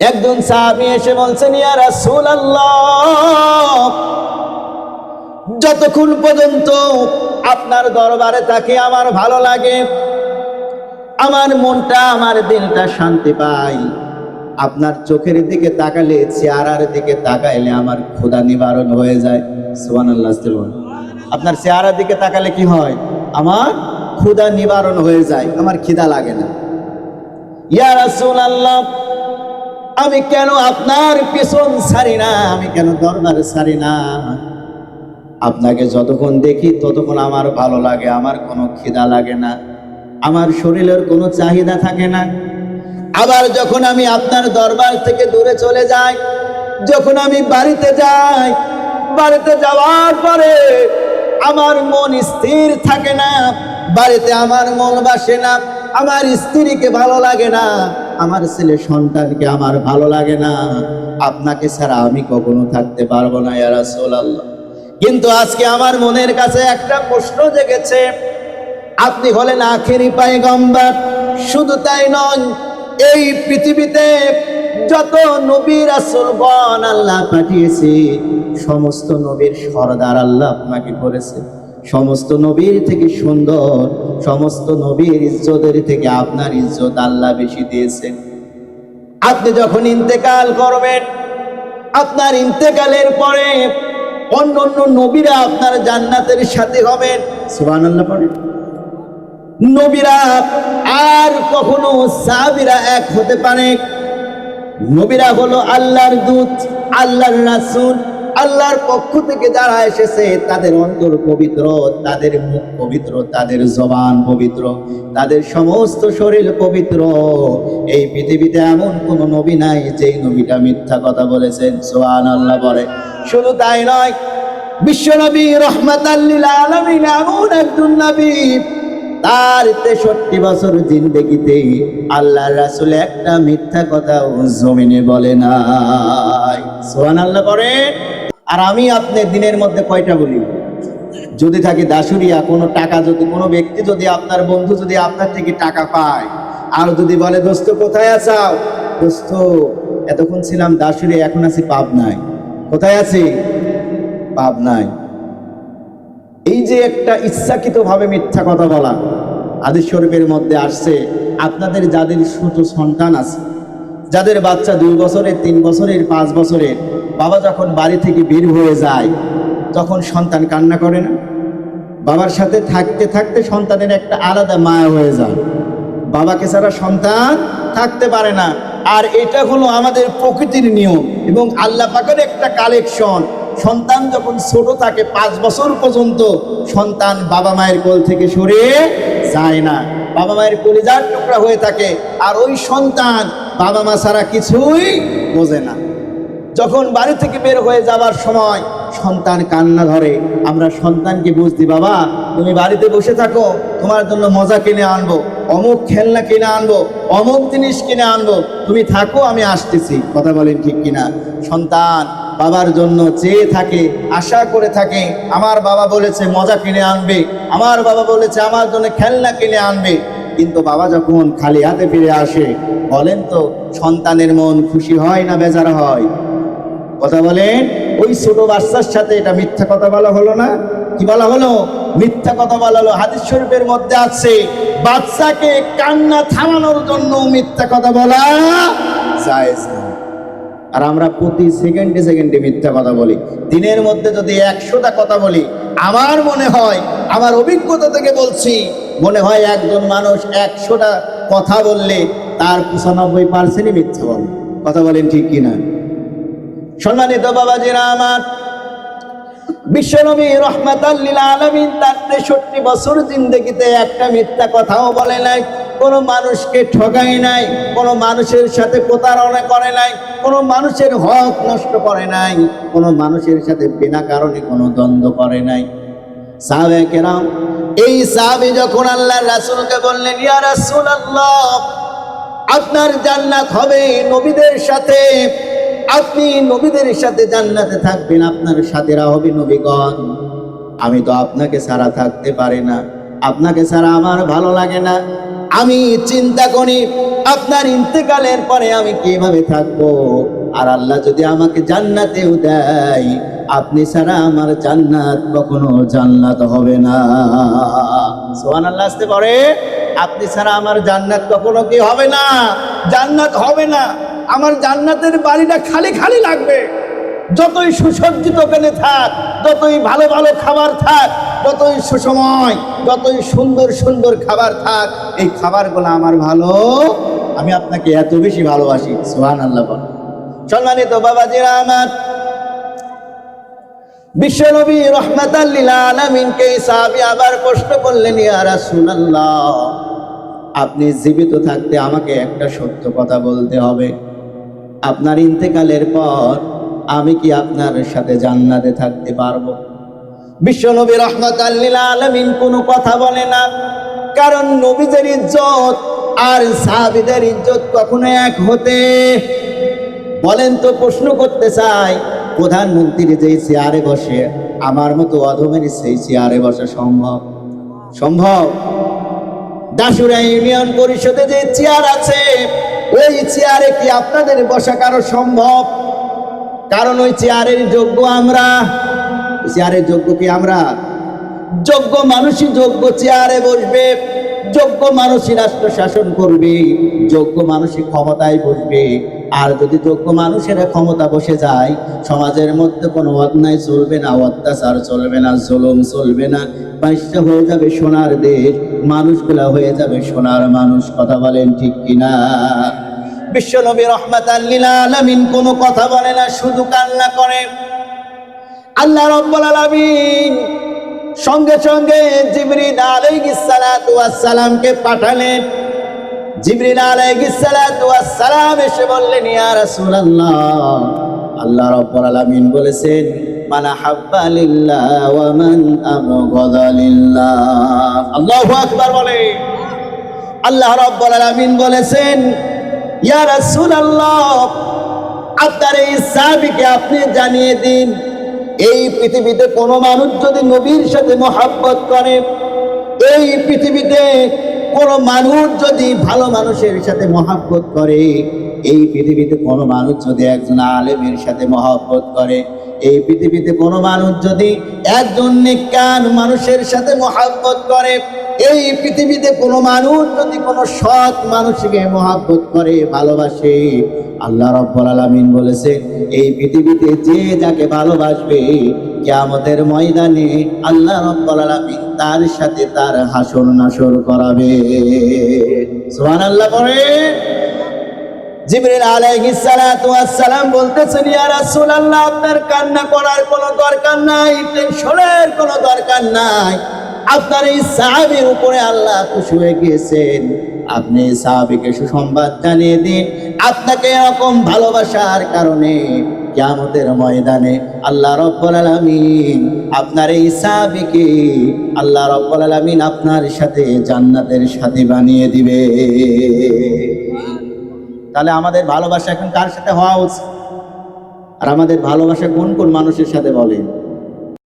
একজন সাহাবী এসে বলছেন, ইয়া রাসূলুল্লাহ, যতক্ষণ পর্যন্ত আপনার দরবারে থাকি আমার ভালো লাগে, আমার মনটা আমার দিলটা শান্তি পায়। আপনার চোখের দিকে তাকালে, চেহারার দিকে তাকাইলে আমার ক্ষুধা নিবারণ হয়ে যায়। সুবহানাল্লাহ। আপনার চেহারার দিকে তাকালে কি হয়? আমার ক্ষুধা নিবারণ হয়ে যায়, আমার খিদা লাগে না। ইয়া রাসূলুল্লাহ, আমি কেন আপনার পিছন ছাড়ি না, আমি কেন দরবার ছাড়ি না? আপনাকে যতক্ষণ দেখি ততক্ষণ আমার ভালো লাগে, আমার কোনো খিদা লাগে না, আমার শরীরের কোনো চাহিদা থাকে না। আবার যখন আমি আপনার দরবার থেকে দূরে চলে যাই, যখন আমি বাড়িতে যাই, বাড়িতে যাওয়ার পরে আমার মন স্থির থাকে না, বাড়িতে আমার মন বসে না, আমার স্ত্রীকে ভালো লাগে না, আমার ছেলে সন্তানকে আমার ভালো লাগে না। আপনাকে ছাড়া আমি কখনো থাকতে পারবো না ইয়া রাসূলুল্লাহ। কিন্তু আজকে আমার মনের কাছে একটা প্রশ্ন জেগেছে, আপনি হলেন আখেরি পয়গম্বর। শুধু তাই নয়, এই পৃথিবীতে যত নবী রাসূলগণ আল্লাহ পাঠিয়েছে, সমস্ত নবীর সরদার আল্লাহ আপনাকে করেছে। সমস্ত নবীর থেকে সুন্দর, সমস্ত নবীর ইজ্জতের থেকে আপনার ইজ্জত আল্লাহ বেশি দিয়েছেন। আপনি যখন ইন্তেকাল করবেন, আপনার ইন্তেকালের পরে অন্য অন্য নবীরা আপনার জান্নাতের সাথে হবেন। সুবহানাল্লাহ পড়েন। নবীরা আর কখনো সাহাবীরা এক হতে পারে? নবীরা হলো আল্লাহর দূত, আল্লাহর রাসূল, আল্লাহর পক্ষ থেকে যারা এসেছে তাদের অন্তর পবিত্র, তাদের মুখ পবিত্র, তাদের জবান পবিত্র, তাদের সমস্ত শরীর পবিত্র। এই পৃথিবীতে এমন কোন নবী নাই যেই নবীটা মিথ্যা কথা বলেছেন। সুবহানাল্লাহ বলে। শুধু তাই নয়, বিশ্বনবী রাহমাতাল লিল আলামিন এমন একজন নবী, তার 63 বছর জিন্দেগিতে আল্লাহর রাসূল একটা মিথ্যা কথা জমিনে বলে নাই। সুবহানাল্লাহ পড়ে। আর আমি আপনি দিনের মধ্যে কয়টা বলি? যদি থাকি দাসুরিয়া, কোনো টাকা যদি কোনো ব্যক্তি যদি আপনার বন্ধু যদি আপনার থেকে টাকা পায় আর যদি বলে, দোস্ত কোথায় আছাও? দোস্ত এতক্ষণ ছিলাম দাসুরিয়া, এখন আছি পাবনায়। কোথায় আছি? পাবনায়। এই যে একটা ইচ্ছাকৃতভাবে মিথ্যা কথা বলা, হাদিস শরীফের মধ্যে আসছে, আপনাদের যাদের ছোট সন্তান আছে, যাদের বাচ্চা 2 বছরের, 3 বছরের, 5 বছরের, বাবা যখন বাড়ি থেকে বের হয়ে যায় তখন সন্তান কান্না করে না? বাবার সাথে থাকতে থাকতে সন্তানের একটা আলাদা মায়া হয়ে যায়, বাবাকে ছাড়া সন্তান থাকতে পারে না। আর এটা হলো আমাদের প্রকৃতির নিয়ম এবং আল্লাহ পাকের একটা কালেকশন। সন্তান যখন ছোট থাকে 5 বছর পর্যন্ত সন্তান বাবা মায়ের কোল থেকে সরে যায় না, বাবা মায়ের কলিজার টুকরা হয়ে থাকে। আর ওই সন্তান বাবা মা ছাড়া কিছুই বোঝে না। যখন বাড়ি থেকে বের হয়ে যাওয়ার সময় সন্তান কান্না ধরে, আমরা সন্তানকে বুঝতি, বাবা তুমি বাড়িতে বসে থাকো, তোমার জন্য মজা কিনে আনবো, অমুক খেলনা কিনে আনবো, অমুক জিনিস কিনে আনবো, তুমি থাকো আমি আসতেছি। কথা বলেন ঠিক কিনা? সন্তান বাবার জন্য চেয়ে থাকে, আশা করে থাকে, আমার বাবা বলেছে মজা কিনে আনবে, আমার বাবা বলেছে আমার জন্য খেলনা কিনে আনবে। কিন্তু বাবা যখন খালি হাতে ফিরে আসে, বলেন তো সন্তানের মন খুশি হয় না বেজার হয়? কথা বলেন। ওই ছোট বাচ্চার সাথে এটা মিথ্যা কথা বলা হলো না? কি বলা হলো? মিথ্যা কথা বলা হলো। হাদিস শরীফের মধ্যে আছে, বাচ্চাকে কান্না থামানোর জন্য মিথ্যা কথা বলা জায়েজ না। আর আমরা প্রতি সেকেন্ডে সেকেন্ডে মিথ্যা কথা বলি। দিনের মধ্যে যদি 100টা কথা বলি, আমার মনে হয়, আমার অভিজ্ঞতা থেকে বলছি, মনে হয় একজন মানুষ 100টা কথা বললে তার 95%ই মিথ্যা বলে। কথা বলেন ঠিক কিনা? সম্মানিত বাবাজিরা আমার, বিশ্বনবী রাহমাতাল লিল আলামিন তার 63 বছর জিন্দেগিতে একটা মিথ্যা কথাও বলে নাই, কোনো মানুষকে ঠকায় নাই, কোনো মানুষের সাথে প্রতারণা করে নাই, কোনো মানুষের হক নষ্ট করে নাই, কোনো মানুষের সাথে বিনা কারণে কোনো দ্বন্দ্ব করে নাই। সাহাবায়ে কেরাম, এই সাহাবী যখন আল্লাহর রাসূলকে বললেন, ইয়া রাসূলুল্লাহ আপনার জান্নাত হবে নবীদের সাথে, আপনি নবীদের সাথে জান্নাতে থাকবেন, আপনার সাথীরা হবে নবীগণ, আমি তো আপনাকে ছাড়া থাকতে পারি না, আপনাকে ছাড়া আমার ভালো লাগে না। আমি চিন্তা করি আপনার ইন্তেকালের পরে আমি কিভাবে থাকবো। আর আল্লাহ যদি আমাকে জান্নাতেও দেয়, আপনি ছাড়া আমার জান্নাত কখনো জান্নাত হবে না। সুবহানাল্লাহ আসতে পারে, আপনি ছাড়া আমার জান্নাত কখনো কি হবে না, জান্নাত হবে না। আমার জান্নাতের বাড়িটা খালি খালি লাগবে। যতই সুসজ্জিত ওখানে থাক, যতই ভালো ভালো খাবার থাক, যতই সুসময়, যতই সুন্দর সুন্দর খাবার থাক, এই খাবারগুলো আমার ভালো, আমি আপনাকে এত বেশি ভালোবাসি। সুবহানাল্লাহ বল। সম্মানিত বাবাজিরা আমার, বিশ্বনবী রাহমাতাল লিল আলামিনকে সাহাবী আবার প্রশ্ন করলেন, ইয়া রাসূলুল্লাহ, আপনি জীবিত থাকতে আমাকে একটা সত্য কথা বলতে হবে। আপনার ইন্তেকালের পর আমি কি আপনার সাথে জান্নাতে থাকতে পারবো? বিশ্বনবী রাহমাতাল লিল আলামিন কোনো কথা বলে না, কারণ নবীদের ইজ্জত আর সাহাবীদের ইজ্জত কখনো এক হতে। বলেন তো, প্রশ্ন করতে চাই, প্রধানমন্ত্রী যেই চেয়ারে বসে, আমার মতো অধমের সেই চেয়ারে বসা সম্ভব? সম্ভব? দাসুরা ইউনিয়ন পরিষদে যে চেয়ার আছে, ওই চেয়ারে কি আপনাদের বসা কারো সম্ভব? কারণ ওই চেয়ারের যোগ্য আমরা। চেয়ারের যোগ্য কি আমরা? যোগ্য মানুষই যোগ্য চেয়ারে বসবে, যোগ্য মানুষই রাষ্ট্র শাসন করবে, যোগ্য মানুষই ক্ষমতায় বসবে। আর যদি যোগ্য মানুষেরা ক্ষমতা বসে যায়, সমাজের মধ্যে কোনো অন্যায় চলবে না, অত্যাচার চলবে না, জুলুম চলবে না, বাইশটা হয়ে যাবে সোনার দেশ, মানুষগুলা হয়ে যাবে সোনার মানুষ। কথা বলেন ঠিক কিনা? বিশ্বনবী রাহমাতাল লিল আলামিন কোনো কথা বলে না, শুধু কান্না করে। আল্লাহ রাব্বুল আলামিন সঙ্গে সঙ্গে জিবরিল আলাইহিস সালাতু ওয়াস সালামকে পাঠালেন। জিবরিল আলাইহিস সালাতু ওয়াস সালাম এসে বললেন, ইয়া রাসূলুল্লাহ, আল্লাহ রাব্বুল আলামিন বলেছেন, মান হাব্বা লিল্লাহ ওয়া মান আবগাদা লিল্লাহ। আল্লাহু আকবার বলে। আল্লাহ রাব্বুল আলামিন বলেছেন, ইয়া রাসূলুল্লাহ, আপনার এই সাহাবীকে আপনি জানিয়ে দিন, এই পৃথিবীতে কোনো মানুষ যদি নবীর সাথে মহব্বত করে, এই পৃথিবীতে কোনো মানুষ যদি ভালো মানুষের সাথে মহব্বত করে, এই পৃথিবীতে কোনো মানুষ যদি একজন আলেমের সাথে মহব্বত করে, এই পৃথিবীতে কোনো মানুষ যদি একজন নেককার মানুষের সাথে মহব্বত করে, এই পৃথিবীতে কোনো মানুষ যদি কোনো সৎ মানুষকে মহব্বত করে, ভালোবাসে, আল্লাহ রাব্বুল আলামিন বলেছে, এই পৃথিবীতে যে যাকে ভালোবাসবে, কিয়ামতের ময়দানে আল্লাহ রাব্বুল আলামিন তার সাথে তার হাসর নাসর করাবে। সুবহানাল্লাহ পড়ে। জিবরিল আলাইহিস সালাতু ওয়াস সালাম বলতেছেন, ইয়া রাসূলুল্লাহ, আপনার কান্না করার কোনো দরকার নাই, টেনশনের কোনো দরকার নাই। আপনার এই সাহাবীর উপরে আল্লাহ খুশি হয়ে গিয়েছেন, আপনি সাহাবীকে সুসংবাদ জানিয়ে দিন, আপনাকে এরকম ভালোবাসার কারণে কিয়ামতের ময়দানে আল্লাহ রাব্বুল আলামিন আপনার এই সাহাবীকে আল্লাহ রাব্বুল আলামিন আপনার সাথে জান্নাতের সাথী বানিয়ে দিবে। তাহলে আমাদের ভালোবাসা এখন কার সাথে হওয়া উচিত? আর আমাদের ভালোবাসা কোন কোন মানুষের সাথে বলেন?